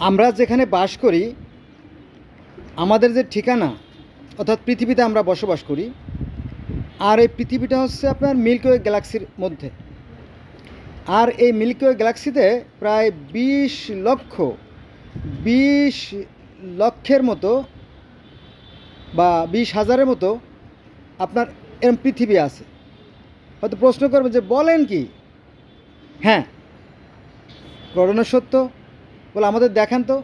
আমরা যেখানে বাস করি, আমাদের যে ঠিকানা অর্থাৎ পৃথিবীতে আমরা বসবাস করি, আর এই পৃথিবীটা হচ্ছে আপনার মিল্কি ওয়ে গ্যালাক্সির মধ্যে। আর এই মিল্কি ওয়ে গ্যালাক্সিতে প্রায় 20 লক্ষের মতো বা 20,000-এর মতো আপনার এরম পৃথিবী আছে। হয়তো প্রশ্ন করবে যে বলেন কি? হ্যাঁ, ঘটনা সত্য। বলে আমাদের দেখান তো।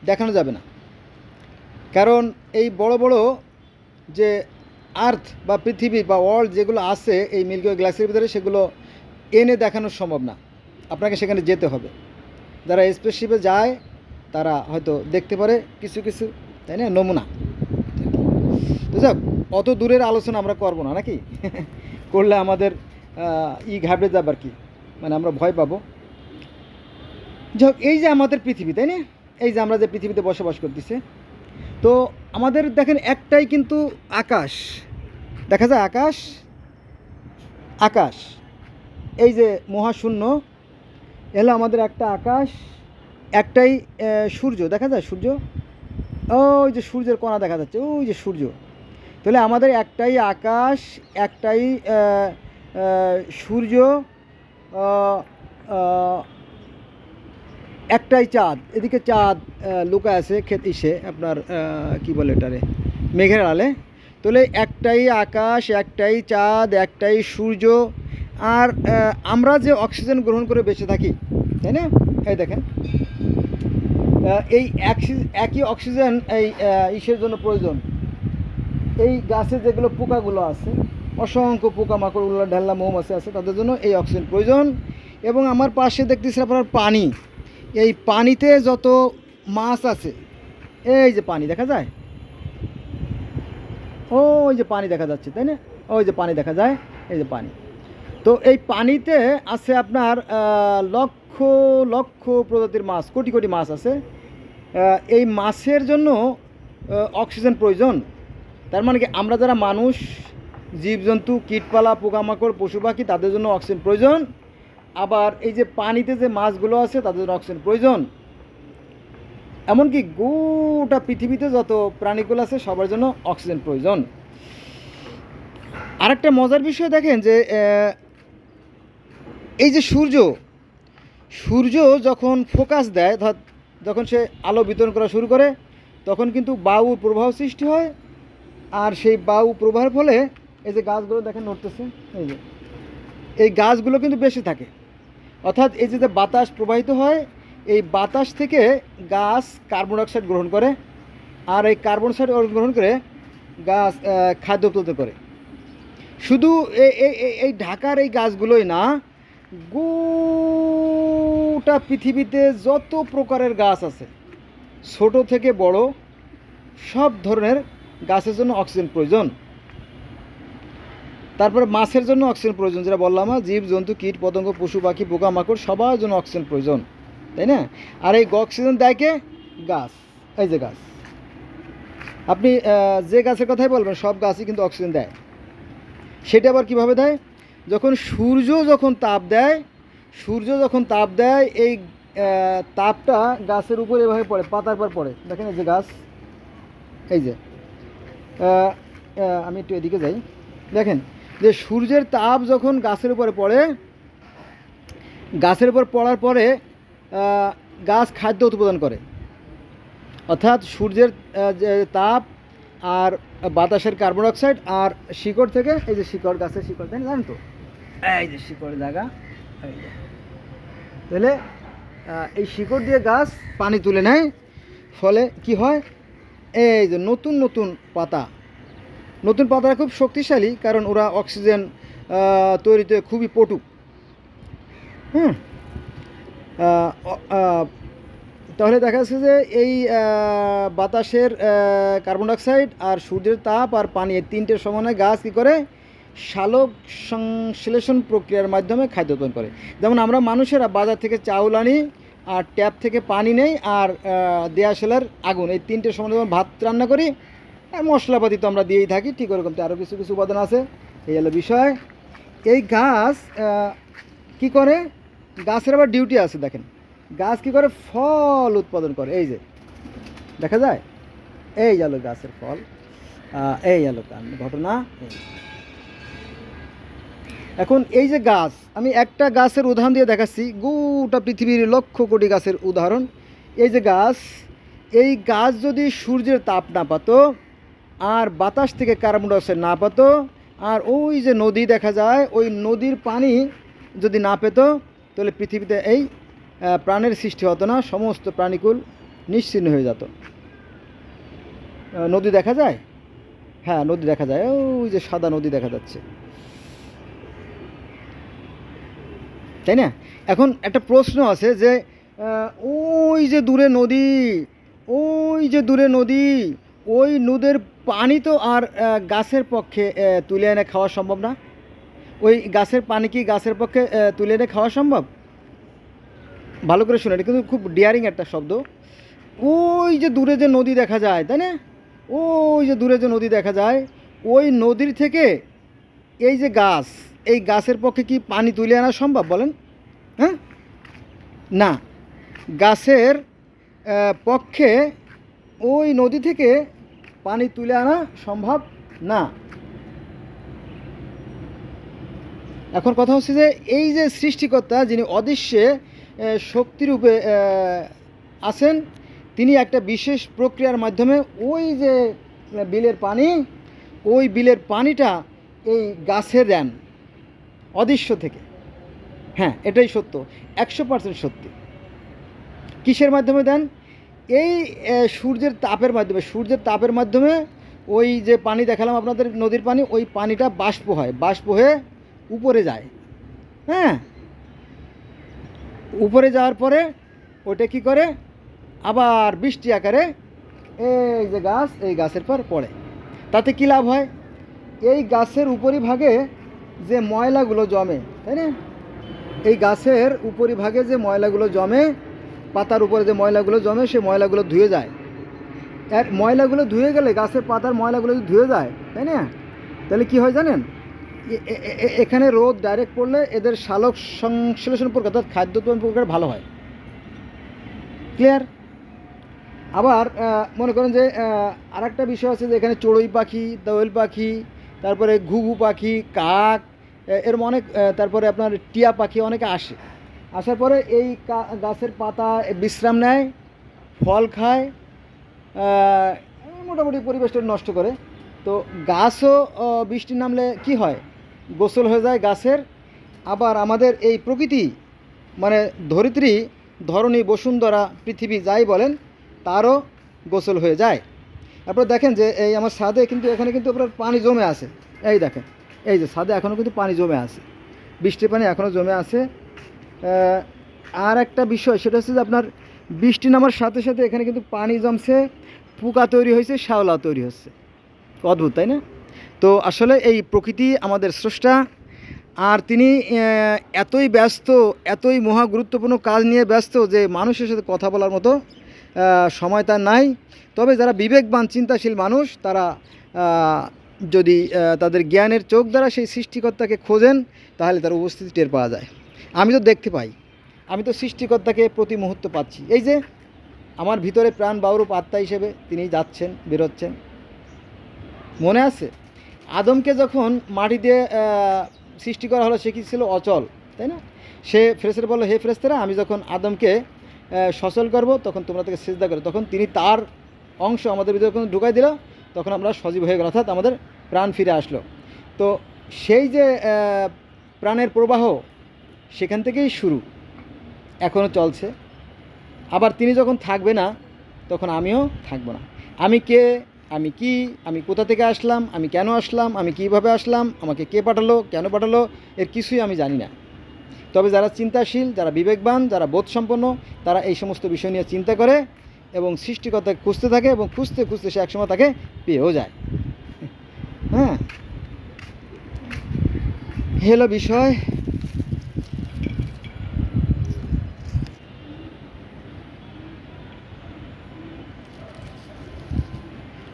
দেখানো যাবে না, কারণ এই বড় বড় যে আর্থ বা পৃথিবী বা ওয়ার্ল্ড যেগুলো আছে এই মিল্কি ওয়ে গ্যালাক্সির ভিতরে, সেগুলো এনে দেখানো সম্ভব না। আপনাকে সেখানে যেতে হবে। যারা স্পেসশিপে যায় তারা হয়তো দেখতে পারে কিছু কিছু, তাই না, নমুনা। তো যাক, অত দূরের আলোচনা আমরা করবো না নাকি? করলে আমাদের ঘাবড়ে যাবার কি, মানে আমরা ভয় পাবো। যাক, এই যে আমাদের পৃথিবী, তাই না, এই যে আমরা যে পৃথিবীতে বসবাস করতেছি, তো আমাদের দেখেন একটাই কিন্তু আকাশ দেখা যায়। আকাশ আকাশ এই যে মহাশূন্য, এলো আমাদের একটা আকাশ, একটাই সূর্য দেখা যায়। সূর্য, ওই যে সূর্যের কণা দেখা যাচ্ছে, ওই যে সূর্য। তাহলে আমাদের একটাই আকাশ, একটাই সূর্য, আহ, আহ, একটাই চাঁদ। এদিকে চাঁদ লুকায় আছে ইসে আপনার কি বলে এটারে, মেঘের আড়ালে। তাহলে একটাই আকাশ, একটাই চাঁদ, একটাই সূর্য। আর আমরা যে অক্সিজেন গ্রহণ করে বেঁচে থাকি, তাই না? এই দেখেন, এই একই অক্সিজেন এই ইসের জন্য প্রয়োজন। এই গাছে যেগুলো পোকাগুলো আছে, অসংখ্য পোকামাকড়, উল্লা ঢাল্লা মৌমাছি আছে, তাদের জন্য এই অক্সিজেন প্রয়োজন। এবং আমার পাশে দেখতেছি আপনার পানি। এই পানিতে যত মাছ আছে, এই যে পানি দেখা যায়, ওই যে পানি দেখা যাচ্ছে, তাই না? ওই যে পানি দেখা যায়, এই যে পানি। তো এই পানিতে আছে আপনার লক্ষ লক্ষ প্রজাতির মাছ, কোটি কোটি মাছ আছে। এই মাছের জন্য অক্সিজেন প্রয়োজন। তার মানে কি, আমরা যারা মানুষ, জীবজন্তু, কীটপালা, পোকামাকড়, পশু পাখি, তাদের জন্য অক্সিজেন প্রয়োজন। আবার এই যে পানিতে যে মাছগুলো আছে তাদের জন্য অক্সিজেন প্রয়োজন। এমনকি গোটা পৃথিবীতে যত প্রাণীগুলো আছে সবার জন্য অক্সিজেন প্রয়োজন। আরেকটা মজার বিষয় দেখেন যে এই যে সূর্য, সূর্য যখন ফোকাস দেয়, যখন সে আলো বিতরণ করা শুরু করে, তখন কিন্তু বায়ু প্রবাহ সৃষ্টি হয়। আর সেই বায়ু প্রবাহের ফলে এই যে গাছগুলো দেখেন নড়তেছে, এই যে এই গাছগুলো কিন্তু বেঁচে থাকে। অর্থাৎ এই যে বাতাস প্রবাহিত হয়, এই বাতাস থেকে গাছ কার্বন ডাইঅক্সাইড গ্রহণ করে। আর এই কার্বন ডাইঅক্সাইড গ্রহণ করে গাছ খাদ্য উৎপাদন করে। শুধু এই ঢাকার এই গাছগুলোই না, গোটা পৃথিবীতে যত প্রকারের গাছ আছে, ছোট থেকে বড় সব ধরনের গাছের জন্য অক্সিজেন প্রয়োজন। তারপরে মাছের জন্য অক্সিজেন প্রয়োজন, যেটা বললাম, জীব জন্তু, কীট পতঙ্গ, পশু পাখি, পোকামাকড়, সবার জন্য অক্সিজেন প্রয়োজন, তাই না? আর এই অক্সিজেন দেয় কে? গাছ। এই যে গাছ, আপনি যে গাছের কথাই বলবেন সব গাছই কিন্তু অক্সিজেন দেয়। সেটা আবার কীভাবে দেয়? যখন সূর্য যখন তাপ দেয়, এই তাপটা গাছের উপর এভাবে পড়ে, পাতার পর পড়ে। দেখেন এই যে গাছ, এই যে আমি একটু এদিকে যাই, দেখেন যে সূর্যের তাপ যখন গাছের উপরে পড়ে, গাছের উপর পড়ার পরে গাছ খাদ্য উৎপাদন করে। অর্থাৎ সূর্যের যে তাপ আর বাতাসের কার্বন ডাইঅক্সাইড আর শিকড় থেকে, এই যে শিকড়, গাছের শিকড়, তাই না, জানেন তো, এই যে শিকড়ের জায়গা, তাহলে এই শিকড় দিয়ে গাছ পানি তুলে নেয়। ফলে কি হয়, এই যে নতুন নতুন পাতা, নতুন পাতারা খুব শক্তিশালী, কারণ ওরা অক্সিজেন তৈরিতে খুবই পটু। হুম, তাহলে দেখা যাচ্ছে যে এই বাতাসের কার্বন ডাইঅক্সাইড আর সূর্যের তাপ আর পানি, এই তিনটের সমন্বয়ে গাছ কী করে, সালোক সংশ্লেষণ প্রক্রিয়ার মাধ্যমে খাদ্য উৎপন্ন করে। যেমন আমরা মানুষেরা বাজার থেকে চাউল আনি, আর ট্যাপ থেকে পানি নেই, আর দেয়াশালের আগুন, এই তিনটের সমন্বয়ে ভাত রান্না করি। আর মশলাপাতি তো আমরা দিয়েই থাকি, ঠিক ওরকম তো আরও কিছু কিছু উপাদান আছে। এই হলো বিষয়। এই গাছ কি করে, গাছের আবার ডিউটি আছে দেখেন। গাছ কী করে? ফল উৎপাদন করে। এই যে দেখা যায়, এই গেল গাছের ফল, এই গেল ঘটনা। এখন এই যে গাছ, আমি একটা গাছের উদাহরণ দিয়ে দেখাচ্ছি, গোটা পৃথিবীর লক্ষ কোটি গাছের উদাহরণ। এই যে গাছ, এই গাছ যদি সূর্যের তাপ না পাতো, আর বাতাস থেকে কার্বন ডাইঅক্সাইড না পাতো, আর ওই যে নদী দেখা যায়, ওই নদীর পানি যদি না পেতো, তাহলে পৃথিবীতে এই প্রাণের সৃষ্টি হতো না, সমস্ত প্রাণীকুল নিশ্চিহ্ন হয়ে যেত। নদী দেখা যায়, হ্যাঁ নদী দেখা যায়, ওই যে সাদা নদী দেখা যাচ্ছে, তাই না? এখন একটা প্রশ্ন আছে যে ওই যে দূরে নদী, ওই যে দূরে নদী, ওই নদীর পানি তো আর গাছের পক্ষে তুলে এনে খাওয়া সম্ভব না। ওই গাছের পানি কি গাছের পক্ষে তুলে এনে খাওয়া সম্ভব? ভালো করে শুনে, এটা কিন্তু খুব ডিয়ারিং একটা শব্দ। ওই যে দূরে যে নদী দেখা যায়, তাই না? ওই যে দূরে যে নদী দেখা যায়, ওই নদীর থেকে এই যে গাছ, এই গাছের পক্ষে কি পানি তুলে আনা সম্ভব বলেন? হ্যাঁ, না, গাছের পক্ষে ওই নদী থেকে পানি তুলে আনা সম্ভব না। এখন কথা হচ্ছে যে এই যে সৃষ্টিকর্তা, যিনি অদৃশ্যে শক্তিরূপে আছেন, তিনি একটা বিশেষ প্রক্রিয়ার মাধ্যমে ওই যে বিলের পানি, ওই বিলের পানিটা এই গাছে দেন অদৃশ্য থেকে। হ্যাঁ, এটাই সত্য, 100% সত্যি। কিসের মাধ্যমে দেন? এই সূর্যের তাপের মাধ্যমে। সূর্যের তাপের মাধ্যমে ওই যে পানি দেখালাম আপনাদের, নদীর পানি, ওই পানিটা বাষ্প হয়, বাষ্প হয়ে উপরে যায়। হ্যাঁ, উপরে যাওয়ার পরে ওটা কি করে? আবার বৃষ্টি আকারে এই যে গাছ, এই গাছের পর পড়ে। তাতে কী লাভ হয়? এই গাছের উপরিভাগে যে ময়লাগুলো জমে, তাই না? এই গাছের উপরিভাগে যে ময়লাগুলো জমে, পাতার উপরে যে ময়লাগুলো জমে, সেই ময়লাগুলো ধুয়ে যায়। আর ময়লাগুলো ধুয়ে গেলে, গাছের পাতার ময়লাগুলো যদি ধুয়ে যায়, তাই না, তাহলে কি হয় জানেন? এখানে রোদ ডাইরেক্ট পড়লে এদের সালোক সংশ্লেষণ প্রক্রিয়া, অর্থাৎ খাদ্য উৎপাদন প্রক্রিয়া ভালো হয়। ক্লিয়ার? আবার মনে করেন যে আর একটা বিষয় আছে যে এখানে চড়ুই পাখি, দোয়েল পাখি, তারপরে ঘুঘু পাখি, কাক, এরম অনেক, তারপরে আপনার টিয়া পাখি অনেকে আসে। আসার পরে এই গাছের পাতা বিশ্রাম নেয়, ফল খায়, মোটামুটি পরিবেশটা নষ্ট করে। তো গাছও বৃষ্টি নামলে কি হয়? গোসল হয়ে যায় গাছের। আবার আমাদের এই প্রকৃতি, মানে ধরিত্রী, ধরণী, বসুন্ধরা, পৃথিবী যাই বলেন, তারও গোসল হয়ে যায়। তারপর দেখেন যে এই আমার ছাদে কিন্তু, এখানে কিন্তু আপনার পানি জমে আছে। এই দেখেন, এই যে ছাদে এখনও কিন্তু পানি জমে আছে, বৃষ্টির পানি এখনও জমে আছে। আর একটা বিষয়, সেটা হচ্ছে যে আপনার বৃষ্টি নামার সাথে সাথে এখানে কিন্তু পানি জমছে, পোকা তৈরি হয়েছে, শ্যাওলা তৈরি হচ্ছে। অদ্ভুত, তাই না? তো আসলে এই প্রকৃতি আমাদের স্রষ্টা, আর তিনি এতই ব্যস্ত, এতই মহা গুরুত্বপূর্ণ কাজ নিয়ে ব্যস্ত যে মানুষের সাথে কথা বলার মতো সময় তার নাই। তবে যারা বিবেকবান, চিন্তাশীল মানুষ, তারা যদি তাদের জ্ঞানের চোখ দ্বারা সেই সৃষ্টিকর্তাকে খোঁজেন, তাহলে তার উপস্থিতি টের পাওয়া যায়। আমি তো দেখতে পাই, আমি তো সৃষ্টিকর্তাকে প্রতি মুহূর্ত পাচ্ছি। এই যে আমার ভিতরে প্রাণ বায়ুরূপ আত্মা হিসেবে তিনি যাচ্ছেন, বেরোচ্ছেন। মনে আছে আদমকে যখন মাটি দিয়ে সৃষ্টি করা হলো, সে কি ছিল? অচল, তাই না? সে ফেরেশতারা বলল, হে ফেরেশতারা, আমি যখন আদমকে সচল করব, তখন তোমরা তাকে সিজদা করো। তখন তিনি তার অংশ আমাদের ভিতরে যখন ঢুকাই দিল, তখন আমরা সজীব হয়ে গেল, অর্থাৎ আমাদের প্রাণ ফিরে আসলো। তো সেই যে প্রাণের প্রবাহ, সেখান থেকেই শুরু, এখনও চলছে। আবার তিনি যখন থাকবে না, তখন আমিও থাকবো না। আমি কে, আমি কি, আমি কোথা থেকে আসলাম, আমি কেন আসলাম, আমি কীভাবে আসলাম, আমাকে কে পাঠালো, কেন পাঠালো, এর কিছুই আমি জানি না। তবে যারা চিন্তাশীল, যারা বিবেকবান, যারা বোধসম্পন্ন, তারা এই সমস্ত বিষয় নিয়ে চিন্তা করে এবং সৃষ্টিকর্তাকে খুঁজতে থাকে, এবং খুঁজতে খুঁজতে সে একসময় তাকে পেয়েও যায়। হ্যাঁ, হলো বিষয়।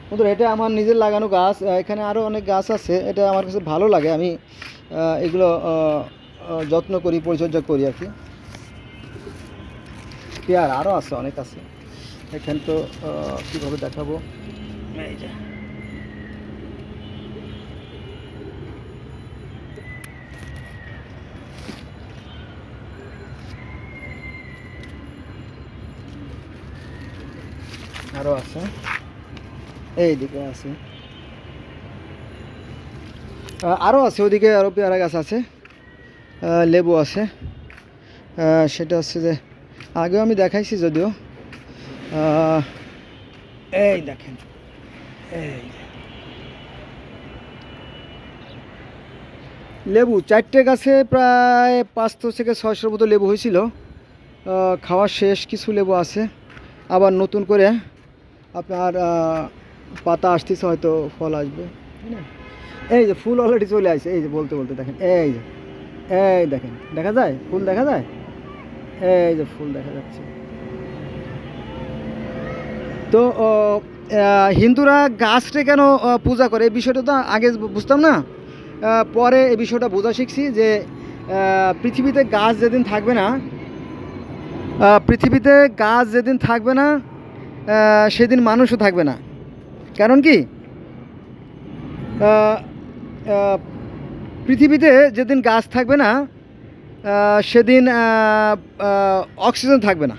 বন্ধুরা, এটা আমার নিজের লাগানো গাছ। এখানে আরও অনেক গাছ আছে, এটা আমার কাছে ভালো লাগে। আমি এগুলো যত্ন করি, পরিচর্যা করি আর কি। পেয়ার আরও আছে, অনেক আছে এখানে। তো কীভাবে দেখাবো, এই যে আরও আছে, এইদিকে আছে, আরও আছে, ওদিকে আরও পেয়ারা গাছ আছে, লেবু আছে। সেটা হচ্ছে যে আগেও আমি দেখাইছি যদিও। এই দেখেন, এই লেবু 4টে গাছে প্রায় 500 থেকে 600 মতো লেবু হয়েছিল। খাওয়া শেষ, কিছু লেবু আছে, আবার নতুন করে আপনার পাতা আসতেছে, হয়তো ফল আসবে। এই যে ফুল অলরেডি চলে আসছে, এই যে বলতে বলতে দেখেন, এই যে এই দেখেন, দেখা যায় ফুল, দেখা যায়, এই যে ফুল দেখা যাচ্ছে। তো হিন্দুরা গাছটা কেন পূজা করে, এই বিষয়টা তো আগে বুঝতাম না, পরে এই বিষয়টা বোঝা শিখছি যে পৃথিবীতে গাছ যেদিন থাকবে না, পৃথিবীতে গাছ যেদিন থাকবে না সেদিন মানুষও থাকবে না। কারণ কি, পৃথিবীতে যেদিন গাছ থাকবে না সেদিন অক্সিজেন থাকবে না।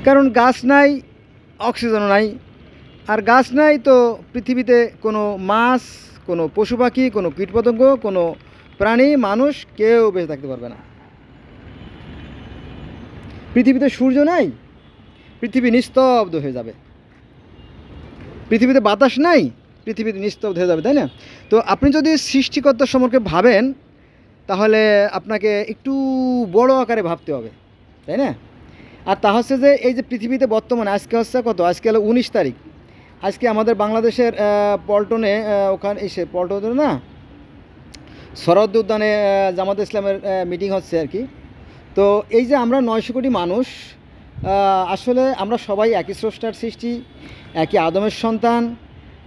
কারণ গাছ নাই, অক্সিজেনও নাই, আর গাছ নাই তো পৃথিবীতে কোনো মাছ, কোনো পশু পাখি, কোনো কীটপতঙ্গ, কোনো প্রাণী, মানুষ কেউ বেঁচে থাকতে পারবে না। পৃথিবীতে সূর্য নাই, পৃথিবী নিস্তব্ধ হয়ে যাবে। পৃথিবীতে বাতাস নাই, পৃথিবীতে নিস্তব্ধ হয়ে যাবে, তাই না? তো আপনি যদি সৃষ্টিকর্তা সম্পর্কে ভাবেন তাহলে আপনাকে একটু বড় আকারে ভাবতে হবে, তাই না? আর তা হচ্ছে যে এই যে পৃথিবীতে বর্তমানে আজকে হচ্ছে কত, আজকে হলো 19 তারিখ। আজকে আমাদের বাংলাদেশের পল্টনে, ওখানে এসে পল্টনে না, শরৎ উদ্যানে জামাত ইসলামের মিটিং হচ্ছে আর কি। তো এই যে আমরা 900 কোটি মানুষ, আসলে আমরা সবাই একই স্রষ্টার সৃষ্টি, একই আদমের সন্তান।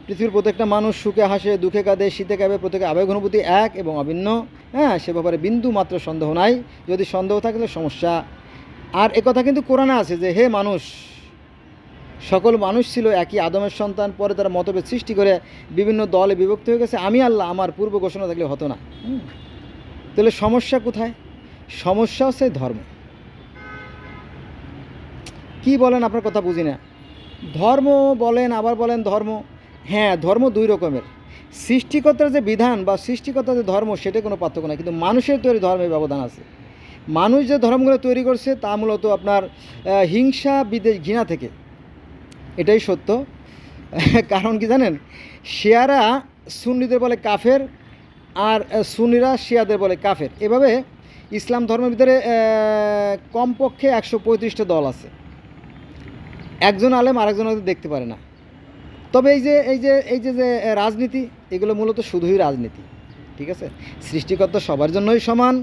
পৃথিবীর প্রত্যেকটা মানুষ সুখে হাসে, দুঃখে কাঁদে, শীতে কাঁপে, প্রত্যেকের আবেগ অনুভূতি এক এবং অভিন্ন। হ্যাঁ, সে ব্যাপারে বিন্দু মাত্র সন্দেহ নাই। যদি সন্দেহ থাকলে সমস্যা। আর একথা কিন্তু কোরআনে আছে যে হে মানুষ, সকল মানুষ ছিল একই আদমের সন্তান, পরে তারা মতভেদ সৃষ্টি করে বিভিন্ন দলে বিভক্ত হয়ে গেছে, আমি আল্লাহ আমার পূর্ব ঘোষণা থাকলে হতো না। তাহলে সমস্যা কোথায়? সমস্যা হচ্ছে ধর্ম। কি বলেন, আপনার কথা বুঝি না। ধর্ম বলেন, আবার বলেন ধর্ম। হ্যাঁ, ধর্ম দুই রকমের। সৃষ্টিকর্তার যে বিধান বা সৃষ্টিকর্তার যে ধর্ম, সেটা কোনো পার্থক্য নাই, কিন্তু মানুষের তৈরি ধর্মের ব্যবধান আছে। মানুষ যে ধর্মগুলো তৈরি করছে তা মূলত আপনার হিংসা, বিদ্বেষ, ঘৃণা থেকে। এটাই সত্য। কারণ কি জানেন, শিয়ারা সুন্নিদের বলে কাফের, আর সুন্নিরা শিয়াদের বলে কাফের। এভাবে ইসলাম ধর্মের ভিতরে কমপক্ষে 135টা দল আছে। একজন আলেম আরেকজন দেখতে পারে না। তবে এই যে রাজনীতি, এগুলো মূলত শুধুই রাজনীতি, ঠিক আছে? সৃষ্টিকর্তা সবার জন্যই সমান।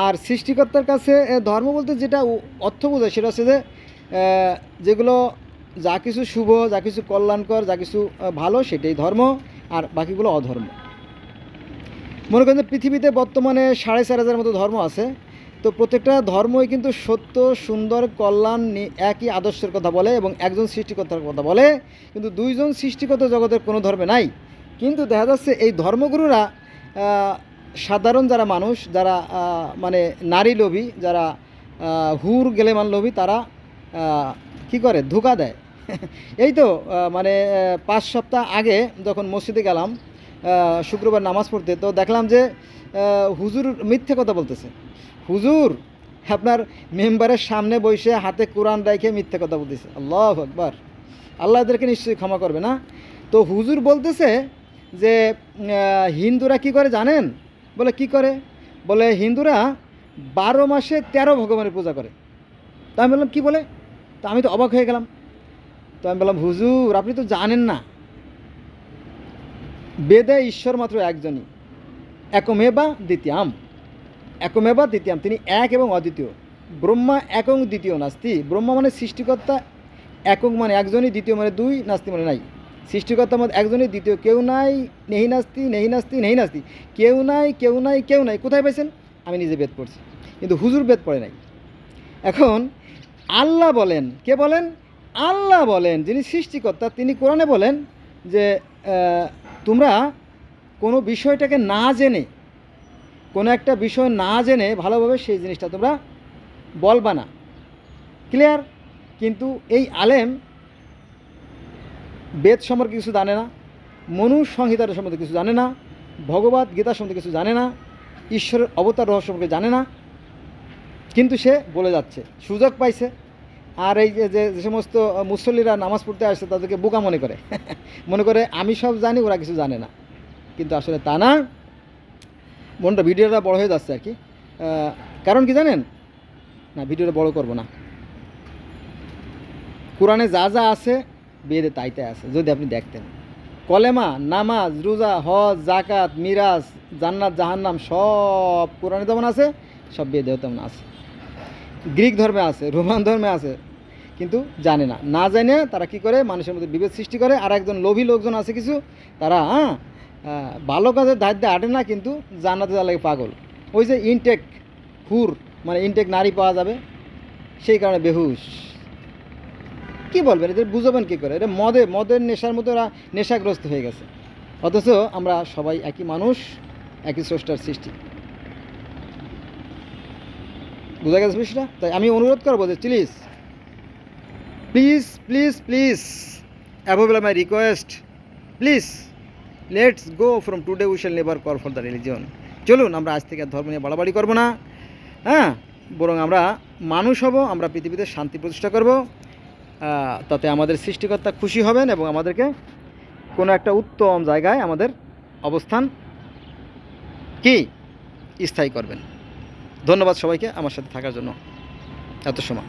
আর সৃষ্টিকর্তার কাছে ধর্ম বলতে যেটা অর্থ বোঝায় সেটা হচ্ছে যে যেগুলো যা কিছু শুভ, যা কিছু কল্যাণকর, যা কিছু ভালো, সেটাই ধর্ম, আর বাকিগুলো অধর্ম। মনে করেন যে পৃথিবীতে বর্তমানে 4,500 মতো ধর্ম আছে। তো প্রত্যেকটা ধর্মই কিন্তু সত্য, সুন্দর, কল্যাণ, একই আদর্শের কথা বলে এবং একজন সৃষ্টিকর্তার কথা বলে। কিন্তু দুইজন সৃষ্টিকর্তা জগতের কোনো ধর্মে নাই। কিন্তু দেখা যাচ্ছে এই ধর্মগুরুরা সাধারণ যারা মানুষ, যারা মানে নারী লোভী, যারা হুর গেলেমান লোভী, তারা কি করে, ধোঁকা দেয়। এই তো মানে 5 সপ্তাহ আগে যখন মসজিদে গেলাম শুক্রবার নামাজ পড়তে, তো দেখলাম যে হুজুর মিথ্যে কথা বলতেছে। হুজুর আপনার মেম্বারের সামনে বসে হাতে কোরআন রেখে মিথ্যে কথা বলতেছে। আল্লাহু আকবার। আল্লাহ এদেরকে নিশ্চয়ই ক্ষমা করবে না। তো হুজুর বলতেছে যে হিন্দুরা কি করে জানেন? বলে কি করে? বলে হিন্দুরা 12 মাসে 13 ভগবানের পূজা করে। তা আমি বললাম কী বলে? তা আমি তো অবাক হয়ে গেলাম। তো আমি বললাম হুজুর আপনি তো জানেন না, বেদে ঈশ্বর মাত্র একজনই, একমেবা দ্বিতীয়াম। একমেবা দ্বিতীয়াম, তিনি এক এবং অদ্বিতীয়। ব্রহ্মা একং দ্বিতীয় নাস্তি। ব্রহ্মা মানে সৃষ্টিকর্তা, একক মানে একজনই, দ্বিতীয় মানে দুই, নাস্তি মানে নাই। সৃষ্টিকর্তা মানে একজনই, দ্বিতীয় কেউ নাই, নেহি নাস্তি, নেহি নাস্তি, নেহি নাস্তি, কেউ নাই, কেউ নাই, কেউ নাই। কোথায় পাইছেন? আমি নিজে বেদ পড়ছি, কিন্তু হুজুর বেদ পড়ে নাই। এখন আল্লাহ বলেন, কে বলেন? আল্লাহ বলেন, যিনি সৃষ্টিকর্তা, তিনি কোরআনে বলেন যে তোমরা কোনো বিষয়টাকে না জেনে, কোনো একটা বিষয় না জেনে ভালোভাবে সেই জিনিসটা তোমরা বলবা না। ক্লিয়ার? কিন্তু এই আলেম বেদ সম্পর্কে কিছু জানে না, মনু সংহিতার সম্বন্ধে কিছু জানে না, ভগবত গীতা সম্বন্ধে কিছু জানে না, ঈশ্বরের অবতার রহস্য সম্পর্কে জানে না, কিন্তু সে বলে যাচ্ছে, সুযোগ পাইছে। আর এই যে সমস্ত মুসল্লিরা নামাজ পড়তে আসছে তাদেরকে বোকা মনে করে মনে করে আমি সব জানি, ওরা কিছু জানে না, কিন্তু আসলে তা না। মনটা ভিডিওটা বড় হয়ে যাচ্ছে আর কি। কারণ কি জানেন? না, ভিডিওটা বড় করব না। কোরআনে যা যা আছে বেদে তাই তাই আছে, যদি আপনি দেখতেন। কলেমা, নামাজ, রোজা, হজ, জাকাত, মিরাজ, জান্নাত, জাহান্নাম সব কোরআনে যেমন আছে, সব বেদেও তেমন আছে। গ্রিক ধর্মে আছে, রোমান ধর্মে আছে, কিন্তু জানে না। না জানে তারা কি করে মানুষের মধ্যে বিভেদ সৃষ্টি করে। আর একজন লোভী লোকজন আছে কিছু, তারা ভালো কাজের দায়িত্বে হাঁটে না, কিন্তু জান্নাতে যাওয়ার লাগে পাগল। ওই যে ইনটেক হুর, মানে ইনটেক নারী পাওয়া যাবে, সেই কারণে বেহুশ। কি বলবেন, এদের বুঝবেন কী করে? এটা মদের নেশার মতো ওরা নেশাগ্রস্ত হয়ে গেছে। অথচ আমরা সবাই একই মানুষ, একই স্রষ্টার সৃষ্টি। বোঝা গেছে বিষয়টা? তাই আমি অনুরোধ করবো যে please please please please available my request, please let's go from today we shall never call for the religion. চলুন আমরা আজ থেকে ধর্ম নিয়ে বাড়াবাড়ি করবো না, হ্যাঁ, বরং আমরা মানুষ হব, আমরা পৃথিবীতে শান্তি প্রতিষ্ঠা করব। তাতে আমাদের সৃষ্টিকর্তা খুশি হবেন এবং আমাদেরকে কোনো একটা উত্তম জায়গায় আমাদের অবস্থান কি স্থায়ী করবেন। ধন্যবাদ সবাইকে আমার সাথে থাকার জন্য এত সময়।